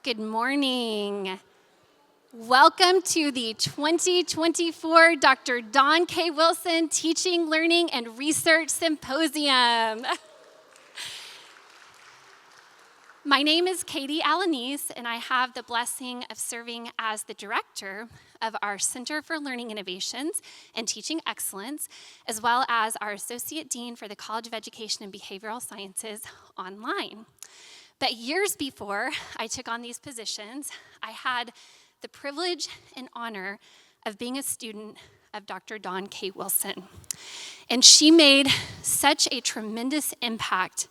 Good morning. Welcome to the 2024 Dr. Dawn K. Wilson Teaching, Learning, and Research Symposium. My name is Katie Alanese, and I have the blessing of serving as the director of our Center for Learning Innovations and Teaching Excellence, as well as our Associate Dean for the College of Education and Behavioral Sciences online. But years before I took on these positions, I had the privilege and honor of being a student of Dr. Dawn K. Wilson. And she made such a tremendous impact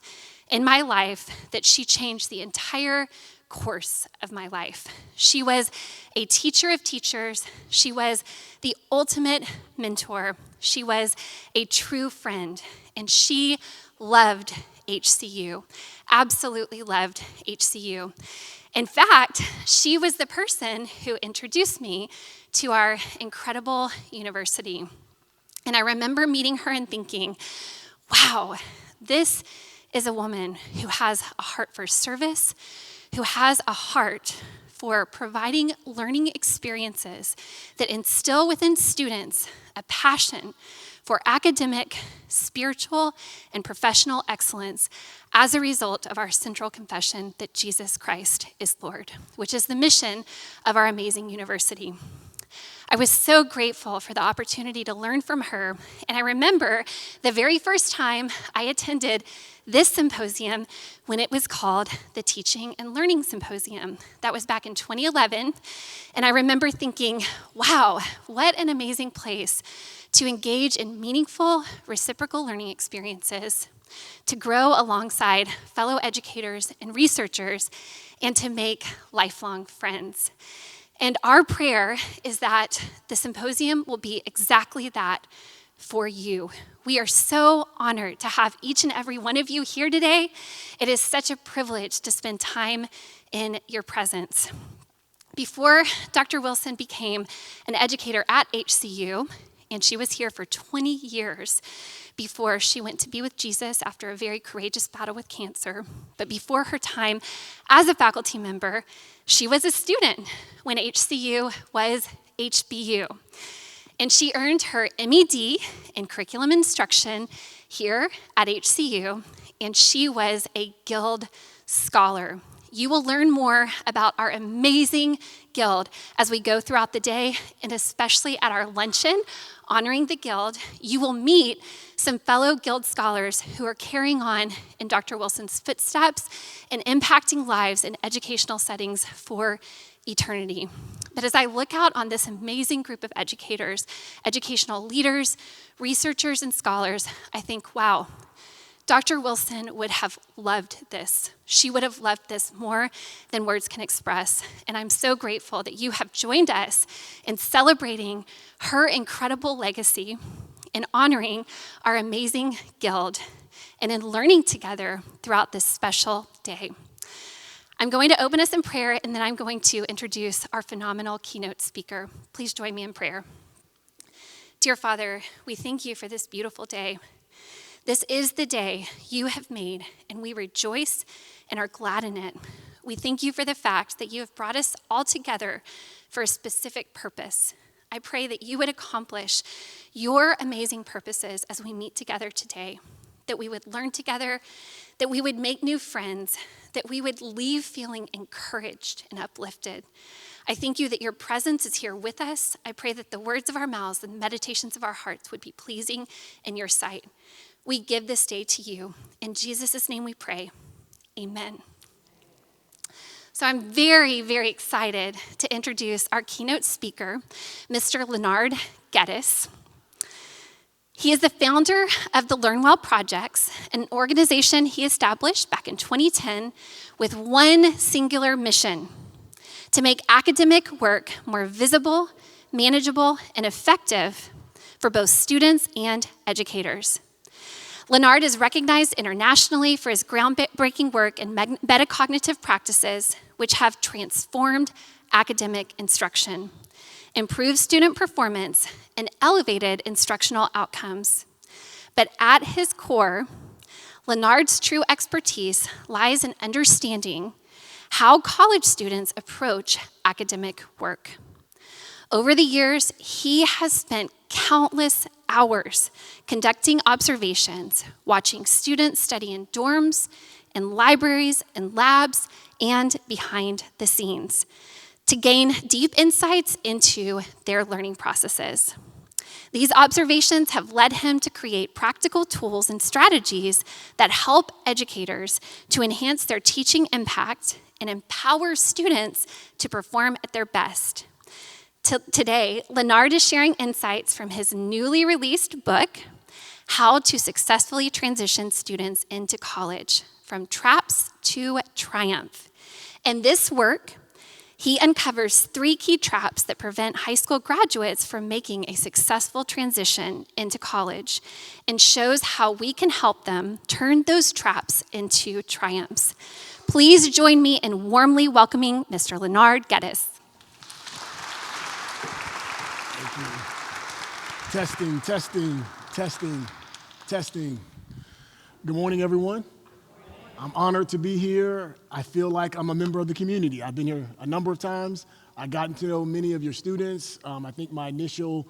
in my life that she changed the entire course of my life. She was a teacher of teachers. She was the ultimate mentor. She was a true friend, and she loved HCU, absolutely loved HCU. In fact, she was the person who introduced me to our incredible university. And I remember meeting her and thinking, wow, this is a woman who has a heart for service, who has a heart for providing learning experiences that instill within students a passion for academic, spiritual, and professional excellence as a result of our central confession that Jesus Christ is Lord, which is the mission of our amazing university. I was so grateful for the opportunity to learn from her, and I remember the very first time I attended this symposium when it was called the Teaching and Learning Symposium. That was back in 2011, and I remember thinking, wow, what an amazing place to engage in meaningful reciprocal learning experiences, to grow alongside fellow educators and researchers, and to make lifelong friends. And our prayer is that the symposium will be exactly that for you. We are so honored to have each and every one of you here today. It is such a privilege to spend time in your presence. Before Dr. Wilson became an educator at HCU, and she was here for 20 years before she went to be with Jesus after a very courageous battle with cancer. But before her time as a faculty member, she was a student when HCU was HBU. And she earned her MED in curriculum instruction here at HCU, and she was a Guild Scholar. You will learn more about our amazing Guild as we go throughout the day, and especially at our luncheon honoring the Guild. You will meet some fellow Guild scholars who are carrying on in Dr. Wilson's footsteps and impacting lives in educational settings for eternity. But as I look out on this amazing group of educators, educational leaders, researchers, and scholars, I think, wow, Dr. Wilson would have loved this. She would have loved this more than words can express. And I'm so grateful that you have joined us in celebrating her incredible legacy, in honoring our amazing Guild, and in learning together throughout this special day. I'm going to open us in prayer, and then I'm going to introduce our phenomenal keynote speaker. Please join me in prayer. Dear Father, we thank you for this beautiful day. This is the day you have made, and we rejoice and are glad in it. We thank you for the fact that you have brought us all together for a specific purpose. I pray that you would accomplish your amazing purposes as we meet together today, that we would learn together, that we would make new friends, that we would leave feeling encouraged and uplifted. I thank you that your presence is here with us. I pray that the words of our mouths and meditations of our hearts would be pleasing in your sight. We give this day to you. In Jesus' name we pray. Amen. So I'm very, very excited to introduce our keynote speaker, Mr. Leonard Geddes. He is the founder of the Learn Well Projects, an organization he established back in 2010 with one singular mission: to make academic work more visible, manageable, and effective for both students and educators. Leonard is recognized internationally for his groundbreaking work in metacognitive practices, which have transformed academic instruction, improved student performance, and elevated instructional outcomes. But at his core, Leonard's true expertise lies in understanding how college students approach academic work. Over the years, he has spent countless hours conducting observations, watching students study in dorms, in libraries, in labs, and behind the scenes to gain deep insights into their learning processes. These observations have led him to create practical tools and strategies that help educators to enhance their teaching impact and empower students to perform at their best. Today, Leonard is sharing insights from his newly released book, How to Successfully Transition Students into College, From Traps to Triumph. In this work, he uncovers 3 key traps that prevent high school graduates from making a successful transition into college and shows how we can help them turn those traps into triumphs. Please join me in warmly welcoming Mr. Leonard Geddes. Testing, testing, testing, testing. Good morning, everyone. I'm honored to be here. I feel like I'm a member of the community. I've been here a number of times. I've gotten to know many of your students. I think my initial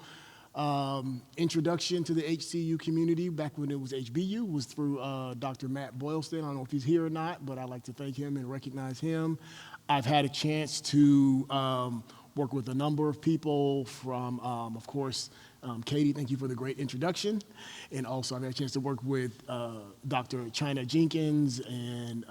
introduction to the HCU community back when it was HBU was through Dr. Matt Boylston. I don't know if he's here or not, but I'd like to thank him and recognize him. I've had a chance to work with a number of people from, of course, Katie, thank you for the great introduction. And also I've had a chance to work with Dr. China Jenkins and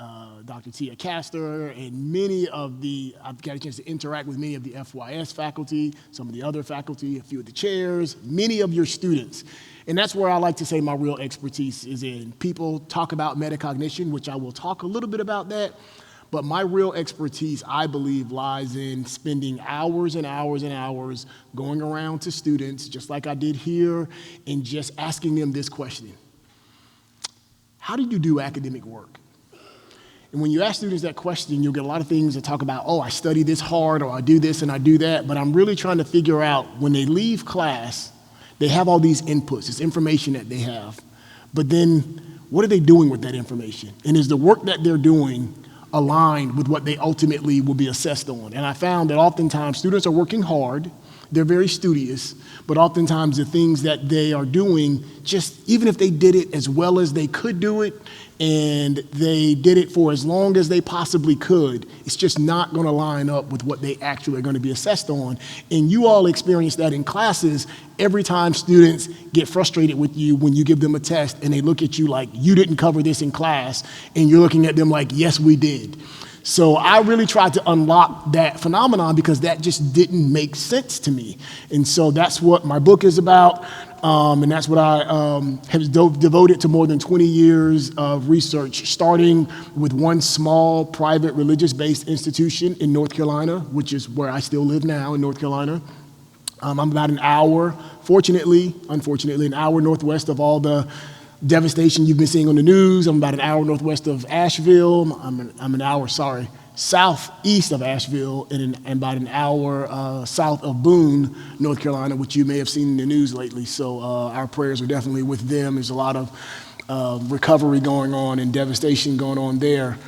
Dr. Tia Castor and I've got a chance to interact with many of the FYS faculty, some of the other faculty, a few of the chairs, many of your students. And that's where I like to say my real expertise is in. People talk about metacognition, which I will talk a little bit about that. But my real expertise, I believe, lies in spending hours and hours and hours going around to students, just like I did here, and just asking them this question. How do you do academic work? And when you ask students that question, you'll get a lot of things that talk about, I study this hard, or I do this and I do that. But I'm really trying to figure out, when they leave class, they have all these inputs, this information that they have. But then, what are they doing with that information? And is the work that they're doing aligned with what they ultimately will be assessed on? And I found that oftentimes students are working hard, they're very studious, but oftentimes the things that they are doing, just even if they did it as well as they could do it, and they did it for as long as they possibly could, it's just not going to line up with what they actually are going to be assessed on. And you all experience that in classes every time students get frustrated with you when you give them a test and they look at you like, you didn't cover this in class, and you're looking at them like, yes, we did. So I really tried to unlock that phenomenon because that just didn't make sense to me. And so that's what my book is about. And that's what I have devoted to more than 20 years of research, starting with one small private religious-based institution in North Carolina, which is where I still live now in North Carolina. I'm about an hour, unfortunately, an hour northwest of all the devastation you've been seeing on the news. I'm about an hour northwest of Asheville. I'm an hour, southeast of Asheville, and about an hour south of Boone, North Carolina, which you may have seen in the news lately. So our prayers are definitely with them. There's a lot of recovery going on and devastation going on there.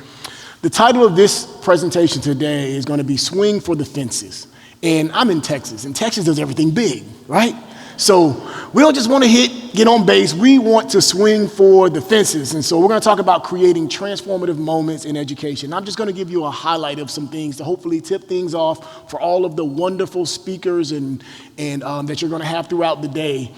The title of this presentation today is going to be Swing for the Fences. And I'm in Texas, and Texas does everything big, right? So we don't just want to get on base, we want to swing for the fences. And so we're going to talk about creating transformative moments in education. I'm just going to give you a highlight of some things to hopefully tip things off for all of the wonderful speakers and that you're going to have throughout the day.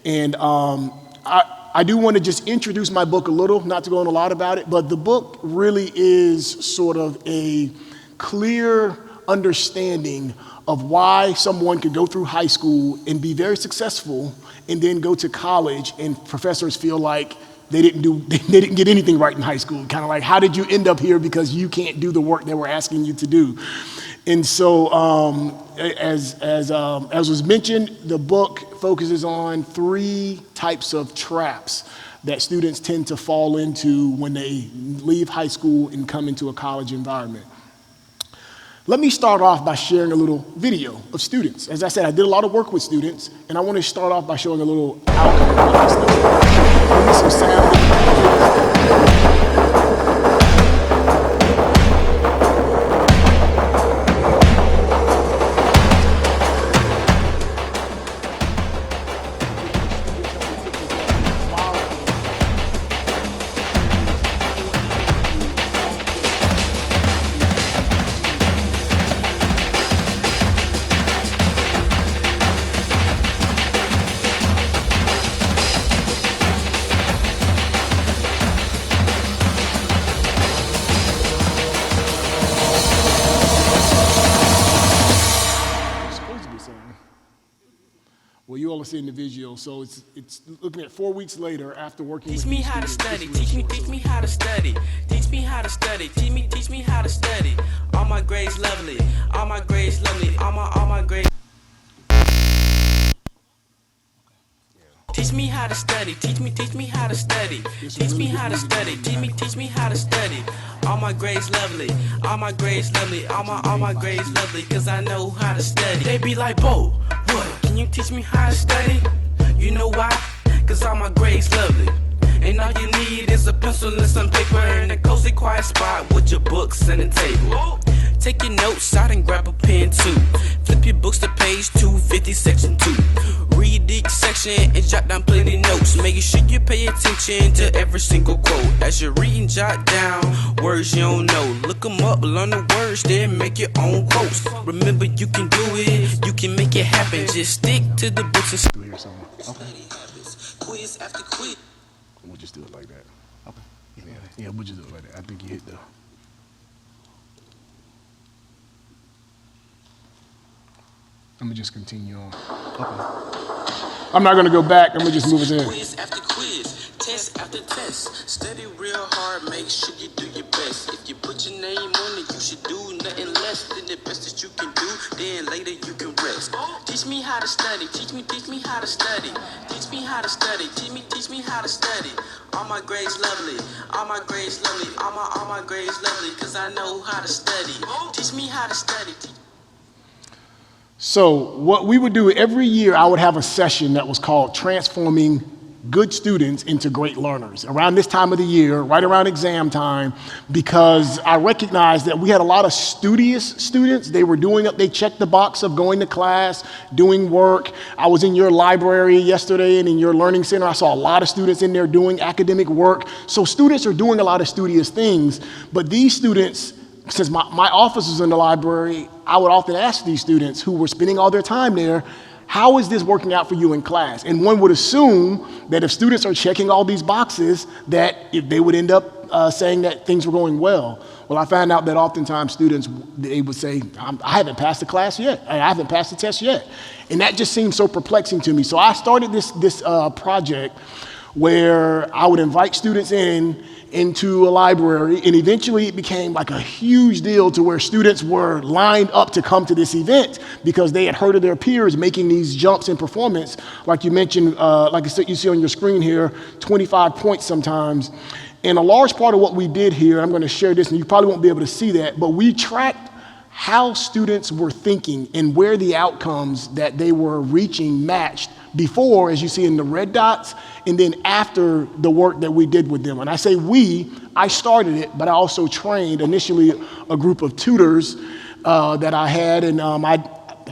And I do want to just introduce my book a little, not to go on a lot about it, but the book really is sort of a clear understanding of why someone could go through high school and be very successful and then go to college and professors feel like they didn't get anything right in high school. Kind of like, how did you end up here because you can't do the work that we're asking you to do? And so as was mentioned, the book focuses on 3 types of traps that students tend to fall into when they leave high school and come into a college environment. Let me start off by sharing a little video of students. As I said, I did a lot of work with students, and I want to start off by showing a little outline of the students. Give me some sound. plus individual. So it's looking at 4 weeks later after working with Teach me these how to students. study. It's real short. Teach me how to study. Teach me how to study. Teach me how to study. All my grades lovely. All my grades lovely. All my grades. Teach me how to study. Teach me how to study. Teach me how to study. Teach me how to study. All my grades lovely. All my grades lovely. All my grades lovely. Cause I know how to study. They be like, Bo, what? Can you teach me how to study? You know why? Cause all my grades lovely. And all you need is a pencil and some paper and a cozy quiet spot with your books and a table. Take your notes out and grab a pen too. Flip your books to page 250, section 2. Read each section and jot down plenty notes. Making sure you pay attention to every single quote. As you read and jot down words you don't know. Look them up, learn the words, then make your own quotes. Remember, you can do it, you can make it happen. Just stick to the books and Do here somewhere. Okay. quiz after quiz. We'll just do it like that. Okay. Yeah, we'll just do it like that. I think you hit the. Let me just continue on. Okay. I'm not gonna go back. I'm gonna just move us in. Quiz after quiz, test after test. Study real hard, make sure you do your best. If you put your name on it, you should do nothing less than the best that you can do. Then later you can rest. Teach me how to study. Teach me how to study. Teach me how to study. Teach me how to study. All my grades lovely. All my grades lovely. All my grades lovely. Cause I know how to study. Teach me how to study. So what we would do every year, I would have a session that was called Transforming Good Students into Great Learners around this time of the year, right around exam time, because I recognized that we had a lot of studious students. They checked the box of going to class, doing work. I was in your library yesterday and in your learning center. I saw a lot of students in there doing academic work. So students are doing a lot of studious things, but these students, since my office was in the library, I would often ask these students who were spending all their time there, how is this working out for you in class? And one would assume that if students are checking all these boxes, that if they would end up saying that things were going well. Well, I found out that oftentimes students, they would say, I haven't passed the class yet. I haven't passed the test yet. And that just seemed so perplexing to me. So I started this project where I would invite students into a library, and eventually it became like a huge deal to where students were lined up to come to this event because they had heard of their peers making these jumps in performance. Like you mentioned, like I said, you see on your screen here, 25 points sometimes. And a large part of what we did here, I'm going to share this, and you probably won't be able to see that, but we tracked how students were thinking and where the outcomes that they were reaching matched before, as you see in the red dots, and then after the work that we did with them. And I say we, I started it, but I also trained initially a group of tutors that I had, and I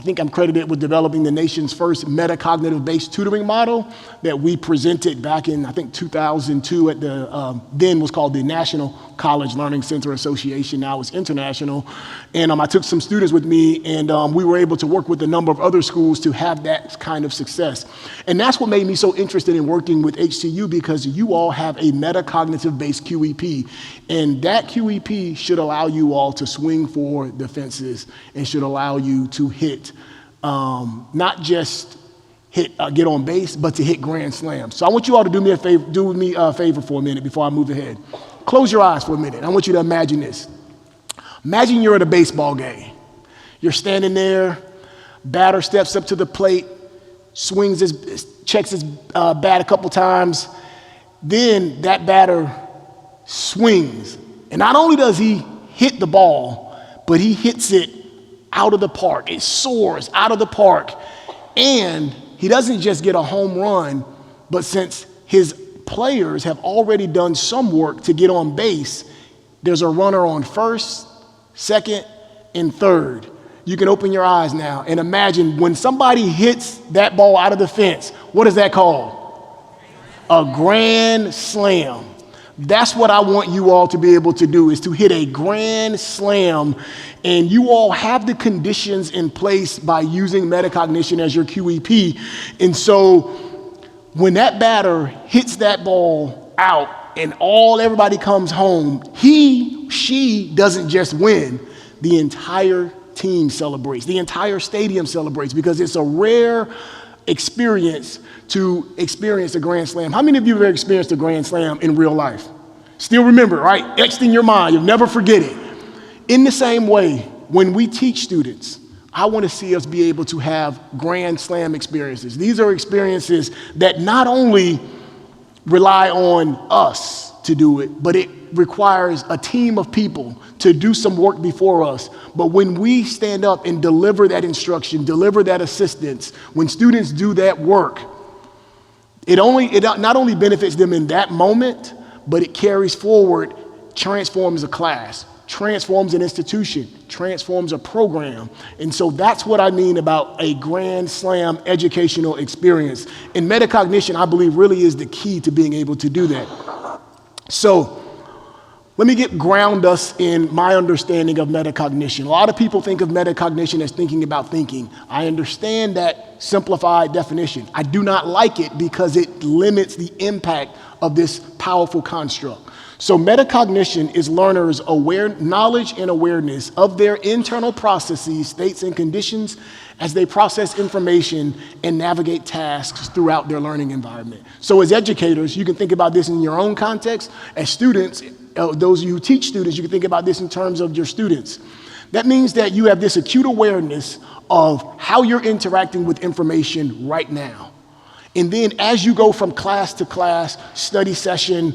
think I'm credited with developing the nation's first metacognitive-based tutoring model that we presented back in, I think, 2002 at the, then was called the National College Learning Center Association, now it's international. And I took some students with me, and we were able to work with a number of other schools to have that kind of success. And that's what made me so interested in working with HCU, because you all have a metacognitive-based QEP. And that QEP should allow you all to swing for the fences and should allow you to hit, not just get on base, but to hit grand slams. So I want you all to do me a favor for a minute before I move ahead. Close your eyes for a minute. I want you to imagine this. Imagine you're at a baseball game. You're standing there, batter steps up to the plate, checks his bat a couple times. Then that batter swings. And not only does he hit the ball, but he hits it out of the park. It soars out of the park. And he doesn't just get a home run, but since his players have already done some work to get on base, there's a runner on first, second, and third. You can open your eyes now and imagine when somebody hits that ball out of the fence, what is that called? A grand slam. That's what I want you all to be able to do, is to hit a grand slam. And you all have the conditions in place by using metacognition as your QEP. And so when that batter hits that ball out and everybody comes home, she doesn't just win. The entire team celebrates. The entire stadium celebrates, because it's a rare experience to experience a Grand Slam. How many of you have ever experienced a Grand Slam in real life? Still remember, right? Etched in your mind, you'll never forget it. In the same way, when we teach students, I want to see us be able to have Grand Slam experiences. These are experiences that not only rely on us to do it, but it requires a team of people to do some work before us. But when we stand up and deliver that instruction, deliver that assistance, when students do that work, it not only benefits them in that moment, but it carries forward, transforms a class, transforms an institution, transforms a program. And so that's what I mean about a Grand Slam educational experience. And metacognition, I believe, really is the key to being able to do that. So let me ground us in my understanding of metacognition. A lot of people think of metacognition as thinking about thinking. I understand that simplified definition. I do not like it because it limits the impact of this powerful construct. So metacognition is learners' knowledge and awareness of their internal processes, states, and conditions as they process information and navigate tasks throughout their learning environment. So as educators, you can think about this in your own context. As students, those of you who teach students, you can think about this in terms of your students. That means that you have this acute awareness of how you're interacting with information right now. And then as you go from class to class, study session,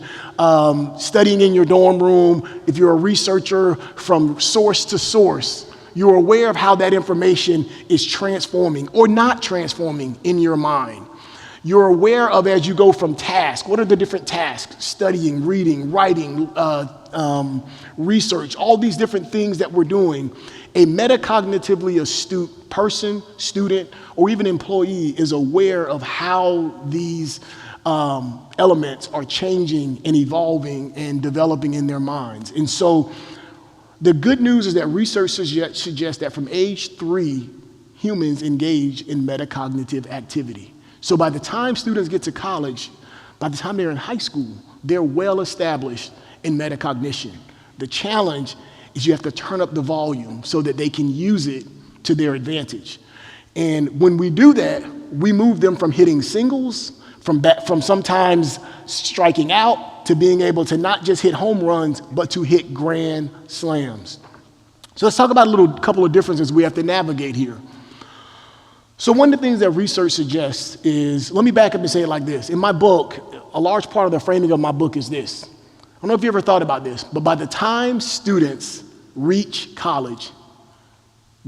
studying in your dorm room, if you're a researcher, from source to source, you're aware of how that information is transforming or not transforming in your mind. You're aware of, as you go from task, what are the different tasks? Studying, reading, writing, research, all these different things that we're doing. A metacognitively astute person, student, or even employee is aware of how these elements are changing and evolving and developing in their minds. And so the good news is that research suggests that from age 3, humans engage in metacognitive activity. So by the time students get to college, by the time they're in high school, they're well established in metacognition. The challenge is you have to turn up the volume so that they can use it to their advantage. And when we do that, we move them from hitting singles, from sometimes striking out, to being able to not just hit home runs, but to hit grand slams. So let's talk about a couple of differences we have to navigate here. So one of the things that research suggests is, let me back up and say it like this. In my book, a large part of the framing of my book is this. I don't know if you ever thought about this, but by the time students reach college,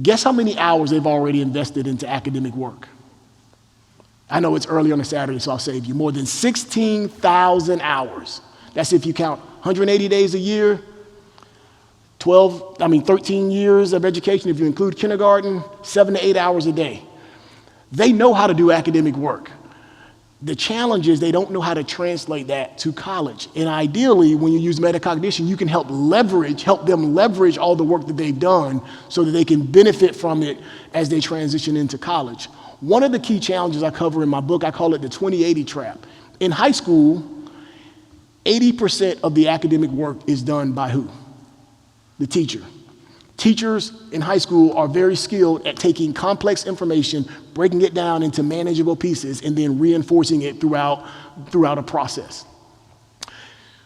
guess how many hours they've already invested into academic work? I know it's early on a Saturday, so I'll save you. More than 16,000 hours. That's if you count 180 days a year, 13 years of education, if you include kindergarten, 7 to 8 hours a day. They know how to do academic work. The challenge is they don't know how to translate that to college. And ideally, when you use metacognition, you can help them leverage all the work that they've done so that they can benefit from it as they transition into college. One of the key challenges I cover in my book, I call it the 20/80 trap. In high school, 80% of the academic work is done by who? The teacher. Teachers in high school are very skilled at taking complex information, breaking it down into manageable pieces, and then reinforcing it throughout a process.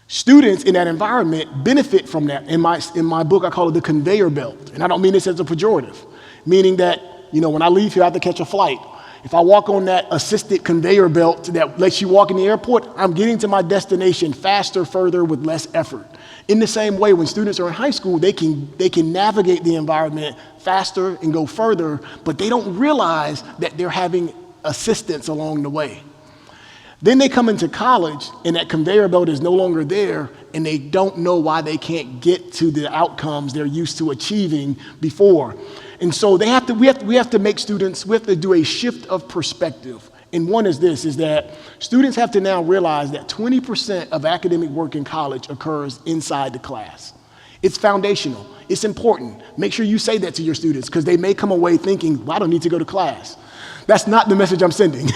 Students in that environment benefit from that. In my book, I call it the conveyor belt. And I don't mean this as a pejorative, meaning that, when I leave here, I have to catch a flight. If I walk on that assisted conveyor belt that lets you walk in the airport, I'm getting to my destination faster, further, with less effort. In the same way, when students are in high school, they can navigate the environment faster and go further, but they don't realize that they're having assistance along the way. Then they come into college, and that conveyor belt is no longer there, and they don't know why they can't get to the outcomes they're used to achieving before. And so we have to do a shift of perspective. And one is this, is that students have to now realize that 20% of academic work in college occurs inside the class. It's foundational. It's important. Make sure you say that to your students, because they may come away thinking, well, I don't need to go to class. That's not the message I'm sending.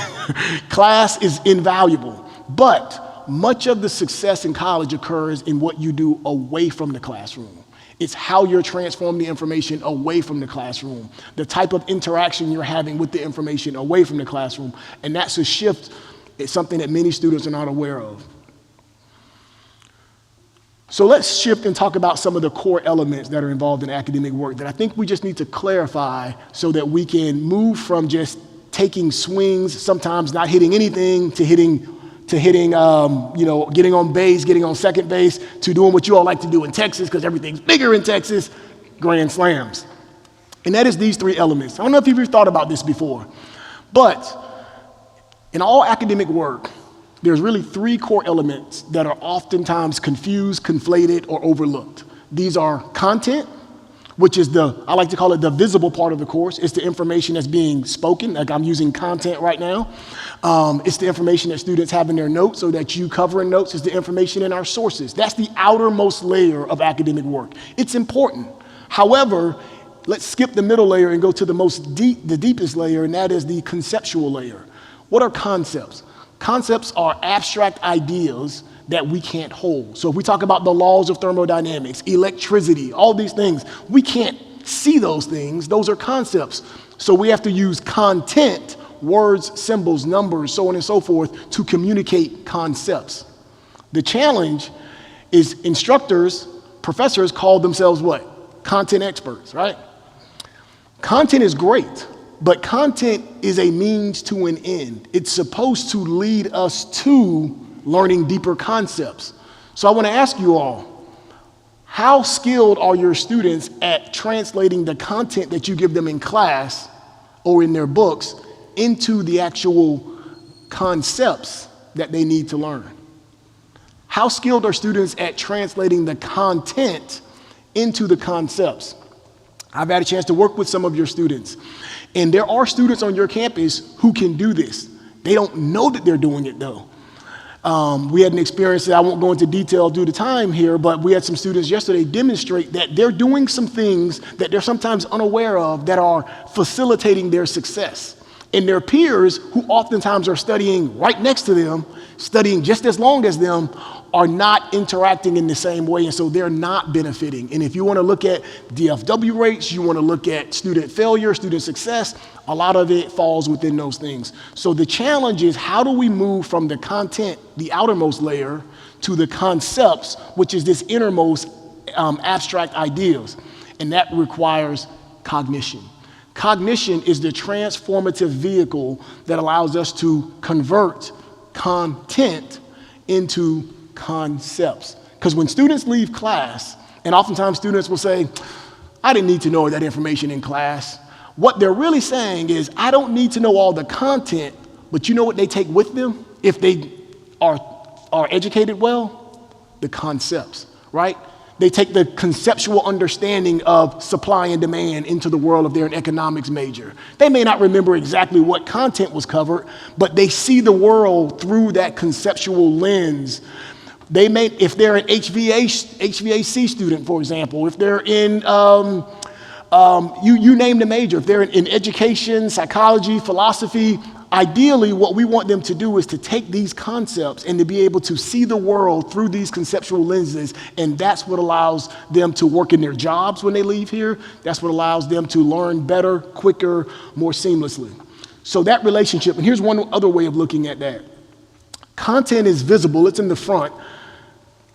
Class is invaluable. But much of the success in college occurs in what you do away from the classroom. It's how you're transforming the information away from the classroom, the type of interaction you're having with the information away from the classroom. And that's a shift. It's something that many students are not aware of. So let's shift and talk about some of the core elements that are involved in academic work that I think we just need to clarify so that we can move from just taking swings, sometimes not hitting anything, to hitting, getting on base, getting on second base, to doing what you all like to do in Texas because everything's bigger in Texas, grand slams. And that is these three elements. I don't know if you've ever thought about this before, but in all academic work, there's really three core elements that are oftentimes confused, conflated, or overlooked. These are content, which is I like to call it the visible part of the course. It's the information that's being spoken, like I'm using content right now. It's the information that students have in their notes so that you cover in notes. It's the information in our sources. That's the outermost layer of academic work. It's important. However, let's skip the middle layer and go to the deepest layer, and that is the conceptual layer. What are concepts? Concepts are abstract ideas that we can't hold. So if we talk about the laws of thermodynamics, electricity, all these things, we can't see those things. Those are concepts. So we have to use content, words, symbols, numbers, so on and so forth, to communicate concepts. The challenge is instructors, professors call themselves what? Content experts, right? Content is great. But content is a means to an end. It's supposed to lead us to learning deeper concepts. So I want to ask you all, how skilled are your students at translating the content that you give them in class or in their books into the actual concepts that they need to learn? How skilled are students at translating the content into the concepts? I've had a chance to work with some of your students. And there are students on your campus who can do this. They don't know that they're doing it, though. We had an experience that I won't go into detail due to time here, but we had some students yesterday demonstrate that they're doing some things that they're sometimes unaware of that are facilitating their success. And their peers, who oftentimes are studying right next to them, studying just as long as them, are not interacting in the same way, and so they're not benefiting. And if you want to look at DFW rates, you want to look at student failure, student success, a lot of it falls within those things. So the challenge is, how do we move from the content, the outermost layer, to the concepts, which is this innermost abstract ideas? And that requires cognition. Cognition is the transformative vehicle that allows us to convert content into concepts. Because when students leave class, and oftentimes students will say, I didn't need to know that information in class. What they're really saying is, I don't need to know all the content, but you know what they take with them if they are educated well? The concepts, right? They take the conceptual understanding of supply and demand into the world if they're an economics major. They may not remember exactly what content was covered, but they see the world through that conceptual lens. They may, if they're an HVAC student, for example, if they're in, you name the major, if they're in education, psychology, philosophy, ideally what we want them to do is to take these concepts and to be able to see the world through these conceptual lenses, and that's what allows them to work in their jobs when they leave here. That's what allows them to learn better, quicker, more seamlessly. So that relationship, and here's one other way of looking at that. Content is visible, it's in the front.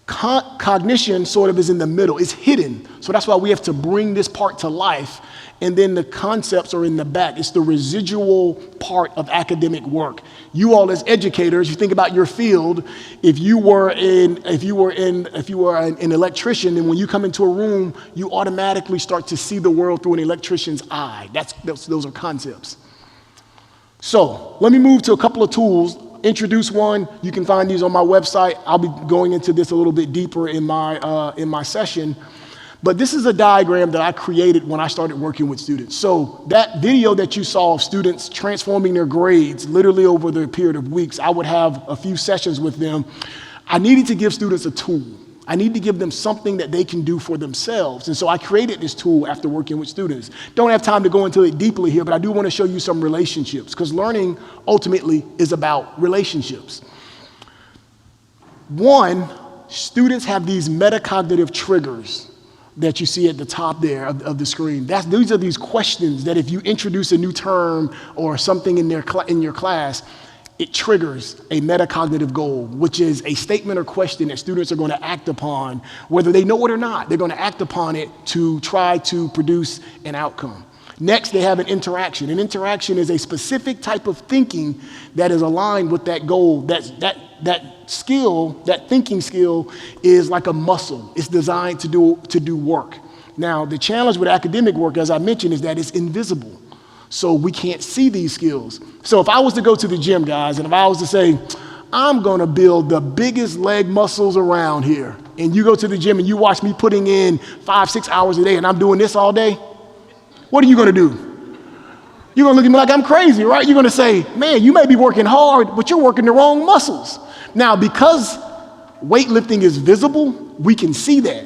Cognition sort of is in the middle, it's hidden. So that's why we have to bring this part to life, and then the concepts are in the back. It's the residual part of academic work. You all as educators, you think about your field, if you were an electrician, and when you come into a room, you automatically start to see the world through an electrician's eye. Those are concepts. So let me move to a couple of tools. Introduce one. You can find these on my website. I'll be going into this a little bit deeper in my session. But this is a diagram that I created when I started working with students. So that video that you saw of students transforming their grades literally over the period of weeks, I would have a few sessions with them. I needed to give students a tool. I need to give them something that they can do for themselves. And so I created this tool after working with students. Don't have time to go into it deeply here, but I do want to show you some relationships, because learning ultimately is about relationships. One, students have these metacognitive triggers. that you see at the top there of the screen. These are these questions that if you introduce a new term or something in your class, it triggers a metacognitive goal, which is a statement or question that students are going to act upon, whether they know it or not. They're going to act upon it to try to produce an outcome. Next, they have an interaction. An interaction is a specific type of thinking that is aligned with that goal. That skill, that thinking skill, is like a muscle. It's designed to do work. Now, the challenge with academic work, as I mentioned, is that it's invisible. So we can't see these skills. So if I was to go to the gym, guys, and if I was to say, I'm going to build the biggest leg muscles around here, and you go to the gym and you watch me putting in 5-6 hours a day, and I'm doing this all day, what are you going to do? You're going to look at me like I'm crazy, right? You're going to say, man, you may be working hard, but you're working the wrong muscles. Now, because weightlifting is visible, we can see that.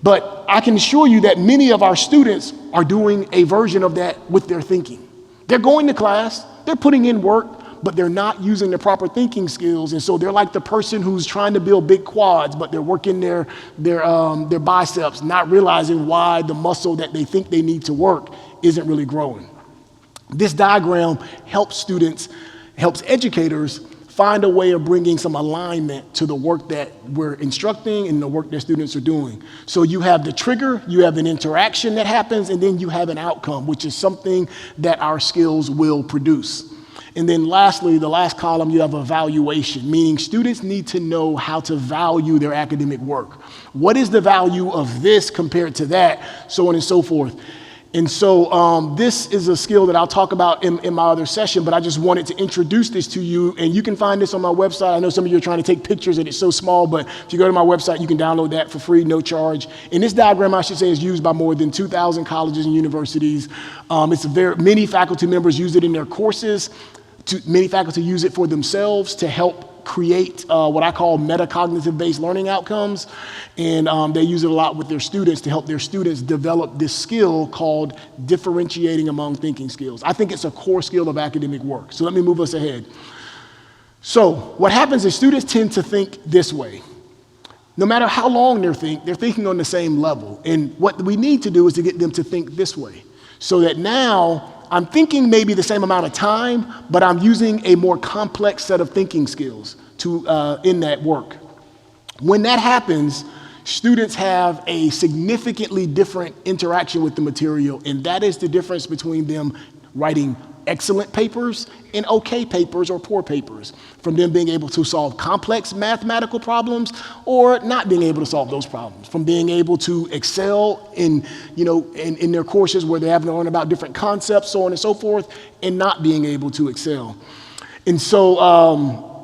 But I can assure you that many of our students are doing a version of that with their thinking. They're going to class, they're putting in work, but they're not using the proper thinking skills. And so they're like the person who's trying to build big quads, but they're working their biceps, not realizing why the muscle that they think they need to work isn't really growing. This diagram helps educators find a way of bringing some alignment to the work that we're instructing and the work that students are doing. So you have the trigger, you have an interaction that happens, and then you have an outcome, which is something that our skills will produce. And then lastly, the last column, you have evaluation, meaning students need to know how to value their academic work. What is the value of this compared to that, so on and so forth. And so this is a skill that I'll talk about in my other session, but I just wanted to introduce this to you, and you can find this on my website. I know some of you are trying to take pictures and it's so small, but if you go to my website, you can download that for free, no charge. And this diagram, I should say, is used by more than 2,000 colleges and universities. Many faculty members use it in their courses. Many faculty use it for themselves to help create what I call metacognitive-based learning outcomes. And they use it a lot with their students to help their students develop this skill called differentiating among thinking skills. I think it's a core skill of academic work. So let me move us ahead. So what happens is students tend to think this way. No matter how long they're thinking on the same level. And what we need to do is to get them to think this way, so that now I'm thinking maybe the same amount of time, but I'm using a more complex set of thinking skills in that work. When that happens, students have a significantly different interaction with the material, and that is the difference between them writing excellent papers and okay papers or poor papers, from them being able to solve complex mathematical problems or not being able to solve those problems, from being able to excel in their courses where they have to learn about different concepts, so on and so forth, and not being able to excel. And so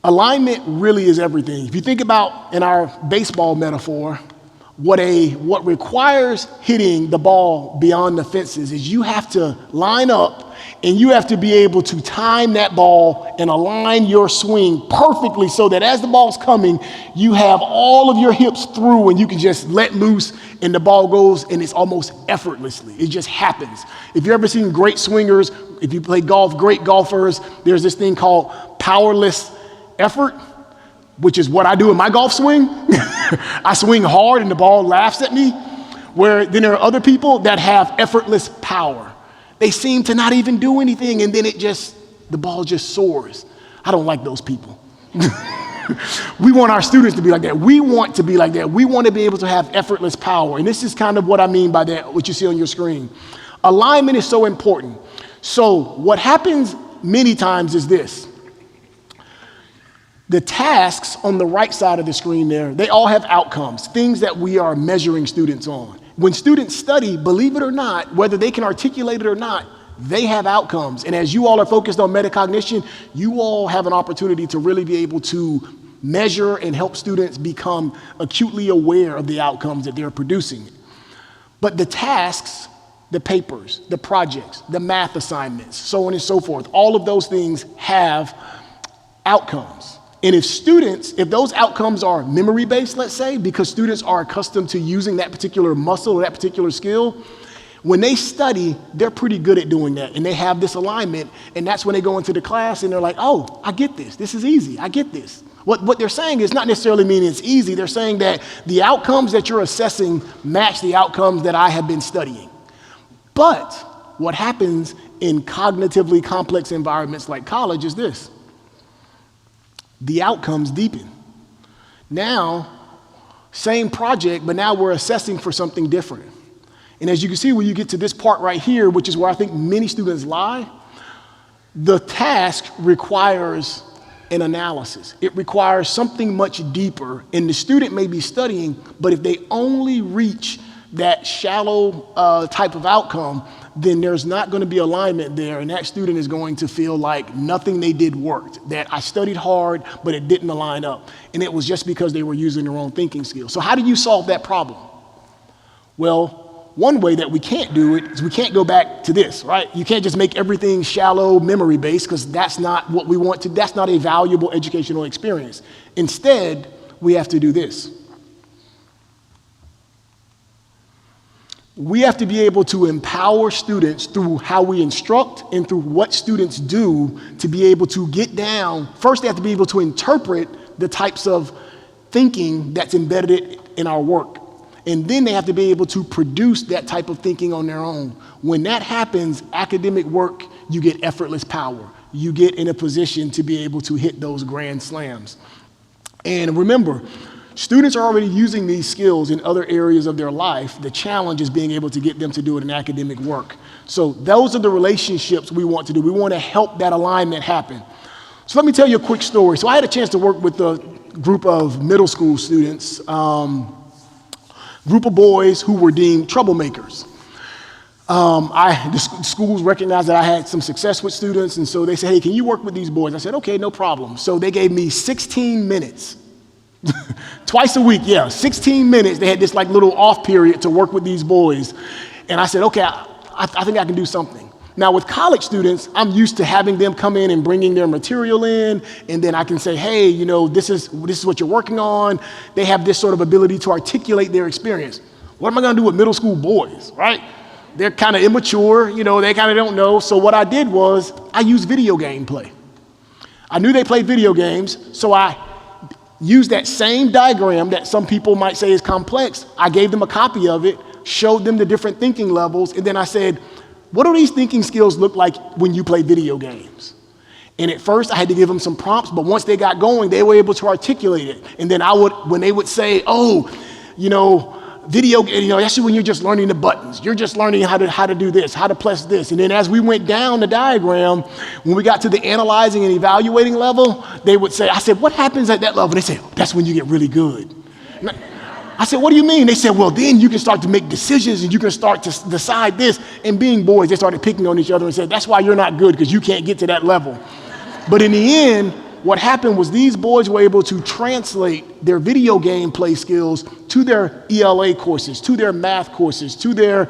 alignment really is everything. If you think about, in our baseball metaphor, what requires hitting the ball beyond the fences is you have to line up and you have to be able to time that ball and align your swing perfectly so that as the ball's coming, you have all of your hips through and you can just let loose and the ball goes, and it's almost effortlessly. It just happens. If you've ever seen great swingers, if you play golf, great golfers, there's this thing called powerless effort, which is what I do in my golf swing. I swing hard and the ball laughs at me. Where then there are other people that have effortless power. They seem to not even do anything, and then the ball just soars. I don't like those people. We want our students to be like that. We want to be like that. We want to be able to have effortless power. And this is kind of what I mean by that, what you see on your screen. Alignment is so important. So what happens many times is this. The tasks on the right side of the screen there, they all have outcomes, things that we are measuring students on. When students study, believe it or not, whether they can articulate it or not, they have outcomes. And as you all are focused on metacognition, you all have an opportunity to really be able to measure and help students become acutely aware of the outcomes that they're producing. But the tasks, the papers, the projects, the math assignments, so on and so forth, all of those things have outcomes. And if those outcomes are memory-based, let's say, because students are accustomed to using that particular muscle or that particular skill, when they study, they're pretty good at doing that. And they have this alignment, and that's when they go into the class and they're like, oh, I get this. This is easy. I get this. What they're saying is not necessarily meaning it's easy. They're saying that the outcomes that you're assessing match the outcomes that I have been studying. But what happens in cognitively complex environments like college is this. The outcomes deepen. Now, same project, but now we're assessing for something different. And as you can see, when you get to this part right here, which is where I think many students lie, the task requires an analysis. It requires something much deeper. And the student may be studying, but if they only reach that shallow type of outcome, then there's not going to be alignment there, and that student is going to feel like nothing they did worked, that I studied hard, but it didn't align up. And it was just because they were using their own thinking skills. So how do you solve that problem? Well, one way that we can't do it is we can't go back to this, right? You can't just make everything shallow memory-based, because that's not what we want to, that's not a valuable educational experience. Instead, we have to do this. We have to be able to empower students through how we instruct and through what students do to be able to get down. First, they have to be able to interpret the types of thinking that's embedded in our work. And then they have to be able to produce that type of thinking on their own. When that happens, academic work, you get effortless power. You get in a position to be able to hit those grand slams. And remember, students are already using these skills in other areas of their life. The challenge is being able to get them to do it in academic work. So those are the relationships we want to do. We want to help that alignment happen. So let me tell you a quick story. So I had a chance to work with a group of middle school students, group of boys who were deemed troublemakers. The schools recognized that I had some success with students, and so they said, hey, can you work with these boys? I said, okay, no problem. So they gave me 16 minutes. Twice a week, 16 minutes. They had this like little off period to work with these boys. And I said, okay, I think I can do something. Now with college students, I'm used to having them come in and bringing their material in, and then I can say, hey, you know, this is what you're working on. They have this sort of ability to articulate their experience. What am I gonna do with middle school boys, right? They're kind of immature, you know, they kind of don't know. So what I did was I used video game play. I knew they played video games, so I used that same diagram that some people might say is complex. I gave them a copy of it, showed them the different thinking levels, and then I said, what do these thinking skills look like when you play video games? And at first I had to give them some prompts, but once they got going, they were able to articulate it. And then when they would say, oh, you know, that's when you're just learning the buttons. You're just learning how to do this, how to press this. And then as we went down the diagram, when we got to the analyzing and evaluating level, they would say, I said, what happens at that level? And they said, that's when you get really good. I said, what do you mean? They said, well, then you can start to make decisions and you can start to decide this. And being boys, they started picking on each other and said, that's why you're not good, because you can't get to that level. But in the end, what happened was these boys were able to translate their video game play skills to their ELA courses, to their math courses, to their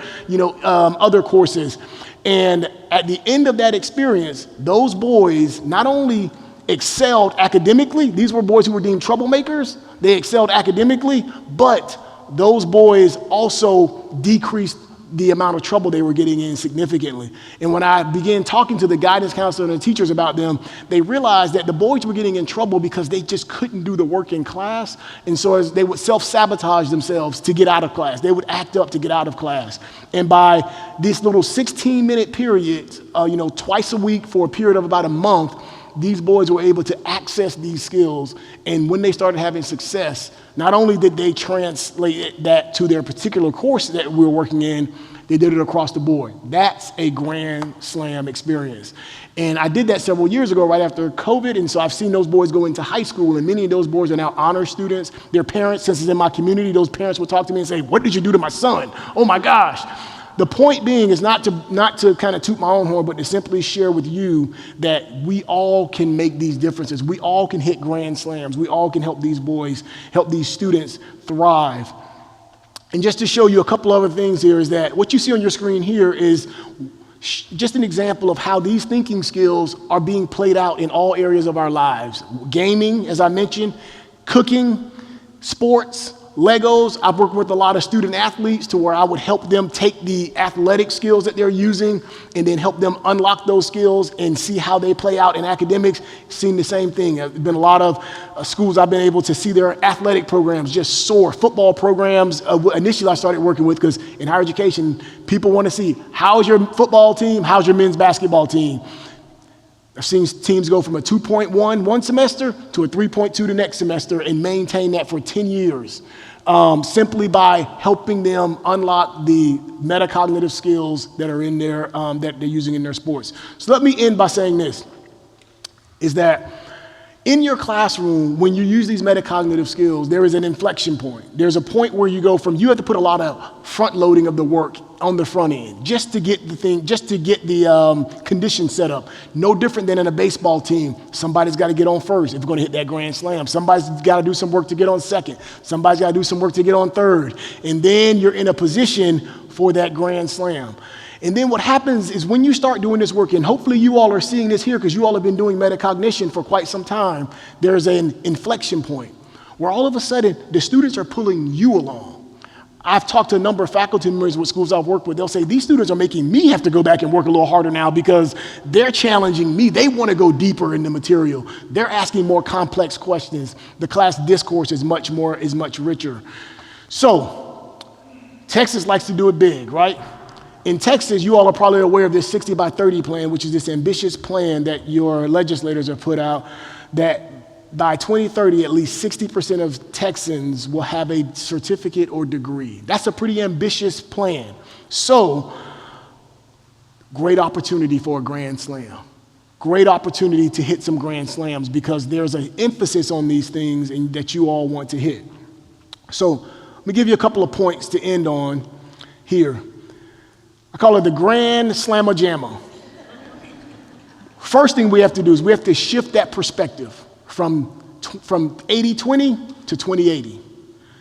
other courses. And at the end of that experience, those boys not only excelled academically, these were boys who were deemed troublemakers, they excelled academically, but those boys also decreased the amount of trouble they were getting in significantly. And when I began talking to the guidance counselor and the teachers about them, they realized that the boys were getting in trouble because they just couldn't do the work in class. And so as they would self-sabotage themselves to get out of class. They would act up to get out of class. And by this little 16-minute period, twice a week for a period of about a month, these boys were able to access these skills. And when they started having success, not only did they translate that to their particular course that we were working in, they did it across the board. That's a grand slam experience. And I did that several years ago, right after COVID. And so I've seen those boys go into high school, and many of those boys are now honor students. Their parents, since it's in my community, those parents would talk to me and say, what did you do to my son? Oh my gosh. The point being is not to kind of toot my own horn, but to simply share with you that we all can make these differences. We all can hit grand slams. We all can help these boys, help these students thrive. And just to show you a couple other things here is that what you see on your screen here is just an example of how these thinking skills are being played out in all areas of our lives. Gaming, as I mentioned, cooking, sports, Legos. I've worked with a lot of student athletes to where I would help them take the athletic skills that they're using and then help them unlock those skills and see how they play out in academics. Seen the same thing. There's been a lot of schools I've been able to see their athletic programs just soar. Football programs, initially I started working with, because in higher education, people want to see, how's your football team? How's your men's basketball team? I've seen teams go from a 2.1 one semester to a 3.2 the next semester and maintain that for 10 years, simply by helping them unlock the metacognitive skills that are in there, that they're using in their sports. So let me end by saying this, is that in your classroom, when you use these metacognitive skills, there is an inflection point. There's a point where you go from, you have to put a lot of front loading of the work on the front end just to get the conditions set up. No different than in a baseball team. Somebody's got to get on first if we're going to hit that grand slam. Somebody's got to do some work to get on second. Somebody's got to do some work to get on third. And then you're in a position for that grand slam. And then what happens is when you start doing this work, and hopefully you all are seeing this here because you all have been doing metacognition for quite some time, there's an inflection point where all of a sudden the students are pulling you along. I've talked to a number of faculty members with schools I've worked with. They'll say, these students are making me have to go back and work a little harder now because they're challenging me. They want to go deeper in the material. They're asking more complex questions. The class discourse is much richer. So Texas likes to do it big, right? In Texas, you all are probably aware of this 60 by 30 plan, which is this ambitious plan that your legislators have put out, that by 2030, at least 60% of Texans will have a certificate or degree. That's a pretty ambitious plan. So, great opportunity for a grand slam. Great opportunity to hit some grand slams because there's an emphasis on these things and that you all want to hit. So, let me give you a couple of points to end on here. I call it the Grand Slamma Jamma. First thing we have to do is we have to shift that perspective from 80-20 to 20-80.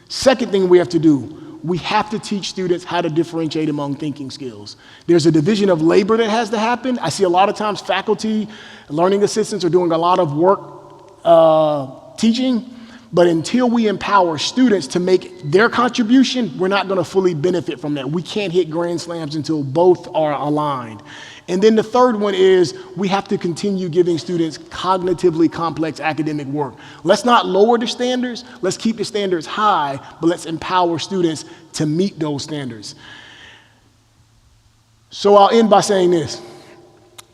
Second thing we have to do, we have to teach students how to differentiate among thinking skills. There's a division of labor that has to happen. I see a lot of times faculty, learning assistants are doing a lot of work teaching, but until we empower students to make their contribution, we're not going to fully benefit from that. We can't hit grand slams until both are aligned. And then the third one is we have to continue giving students cognitively complex academic work. Let's not lower the standards. Let's keep the standards high, but let's empower students to meet those standards. So I'll end by saying this.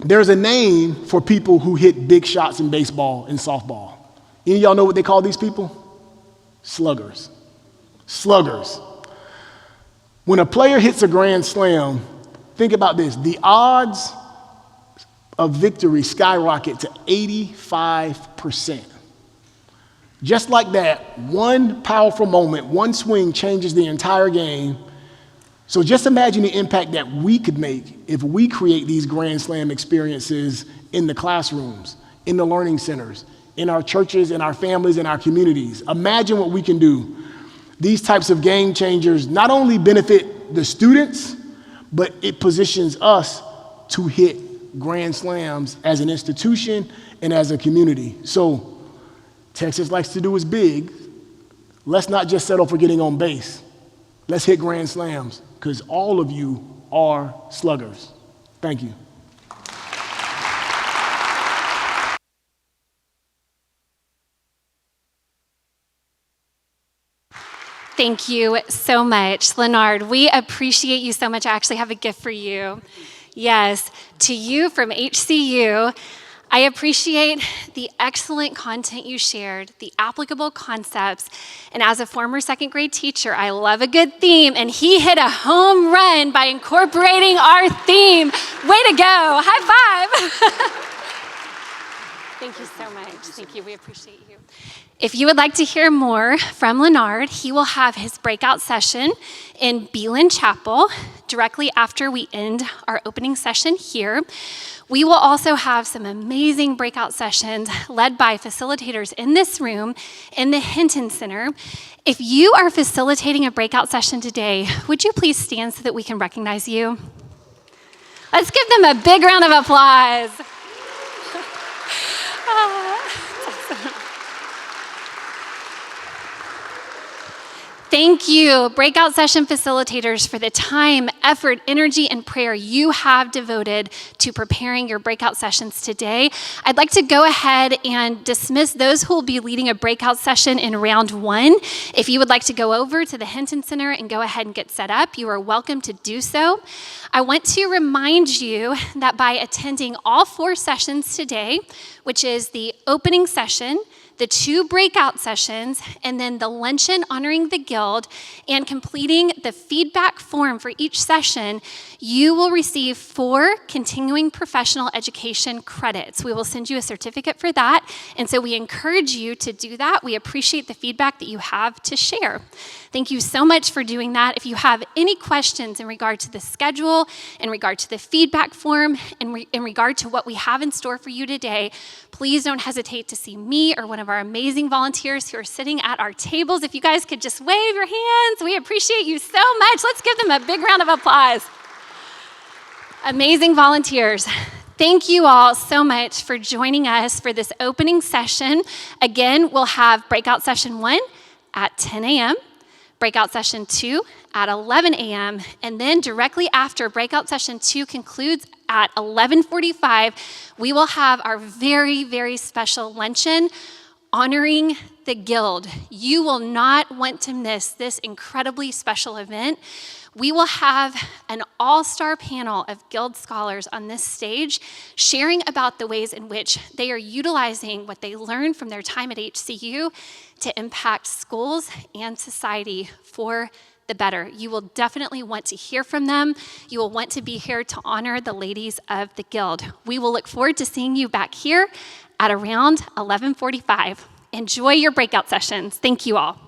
There's a name for people who hit big shots in baseball and softball. Any of y'all know what they call these people? Sluggers. Sluggers. When a player hits a grand slam, think about this. The odds of victory skyrocket to 85%. Just like that, one powerful moment, one swing changes the entire game. So just imagine the impact that we could make if we create these grand slam experiences in the classrooms, in the learning centers, in our churches, in our families, in our communities. Imagine what we can do. These types of game changers not only benefit the students, but it positions us to hit grand slams as an institution and as a community. So Texas likes to do is big. Let's not just settle for getting on base. Let's hit grand slams because all of you are sluggers. Thank you. Thank you so much, Leonard. We appreciate you so much. I actually have a gift for you. Yes, to you from HCU. I appreciate the excellent content you shared, the applicable concepts, and as a former second grade teacher, I love a good theme, and he hit a home run by incorporating our theme. Way to go. High five. Thank you so much. Thank you. We appreciate you. If you would like to hear more from Leonard, he will have his breakout session in Beelan Chapel directly after we end our opening session here. We will also have some amazing breakout sessions led by facilitators in this room in the Hinton Center. If you are facilitating a breakout session today, would you please stand so that we can recognize you? Let's give them a big round of applause. Thank you, breakout session facilitators, for the time, effort, energy, and prayer you have devoted to preparing your breakout sessions today. I'd like to go ahead and dismiss those who will be leading a breakout session in round 1. If you would like to go over to the Hinton Center and go ahead and get set up, you are welcome to do so. I want to remind you that by attending all 4 sessions today, which is the opening session, the 2 breakout sessions, and then the luncheon honoring the Guild, and completing the feedback form for each session, you will receive 4 continuing professional education credits. We will send you a certificate for that, and so we encourage you to do that. We appreciate the feedback that you have to share. Thank you so much for doing that. If you have any questions in regard to the schedule, in regard to the feedback form, in regard to what we have in store for you today, please don't hesitate to see me or one of our amazing volunteers who are sitting at our tables. If you guys could just wave your hands, we appreciate you so much. Let's give them a big round of applause. Amazing volunteers. Thank you all so much for joining us for this opening session. Again, we'll have breakout session 1 at 10 a.m., breakout session 2 at 11 a.m., and then directly after breakout session 2 concludes at 11:45, we will have our very, very special luncheon honoring the Guild. You will not want to miss this incredibly special event. We will have an all-star panel of Guild scholars on this stage sharing about the ways in which they are utilizing what they learned from their time at HCU to impact schools and society for the better. You will definitely want to hear from them. You will want to be here to honor the ladies of the Guild. We will look forward to seeing you back here at around 11:45. Enjoy your breakout sessions. Thank you all.